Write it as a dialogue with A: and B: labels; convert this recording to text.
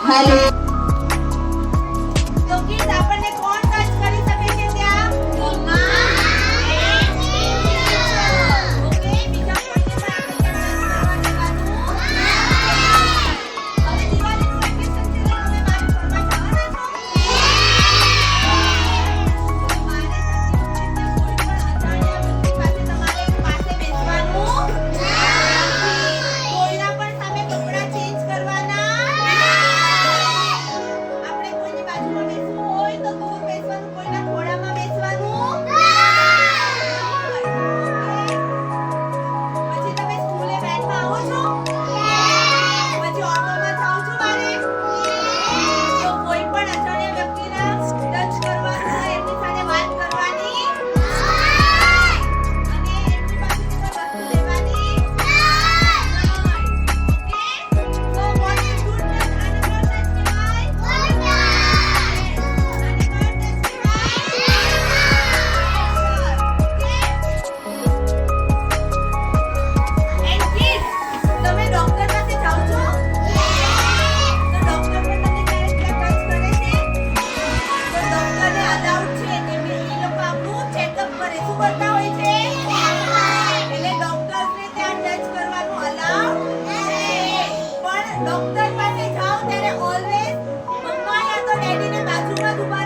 A: Hello
B: તો kid આપણને કોણ ટચ કરી શકે છે ત્યાં? મમ્મા એન્ડ ટીચર. ઓકે, બીજા કોઈને પણ આપણે ટચ કરવા દેવાનું. હવે દિવાળીનું વેકેશન છે તો તમે મારી ઘરમાં જવાના છો? મારે કોઈ પણ અજાણ્યા વ્યક્તિ પાસે તમારે પાસે બેસવાનું કોઈના પણ સામે કપડાં ચેન્જ કરવાના આપણે કોઈની બાજુમાં બેસવું હોય તો દૂર બેસવાનું, કોઈના ખોળામાં બેસવાનું પછી તમે સ્કૂલે બેઠમાં આવો છો? પછી ઓટોમાં જાઓ છો બારે? તો કોઈ પણ અજાણ્યા વ્યક્તિના ટચ કરવાના, એમની સાથે વાત કરવાની અને એમની પાસેથી કોઈ વસ્તુ લેવાની okay. So what is good touch? આને ગુડ ટચ કહેવાય? Good touch. આને ગુડ ટચ કહેવાય. એન્ડ કિડ્સ, તમે ડોક્ટર પાસે જાઓ છો? તો ડોક્ટર પણ તમને ક્યારેક ટચ કરે છે? તો ડોક્ટરને અલાઉડ છે કે એ લોકો આપણું ચેકઅપ કરે. શું કરતા હોય છે? એટલે ડોક્ટરને ત્યાં ટચ કરવાનું અલાઉડ છે. પણ ડોક્ટર પાસે જાઓ ત્યારે ઓલવેઝ મમ્મા યા તો ડેડીને બાજુમાં જ ઊભા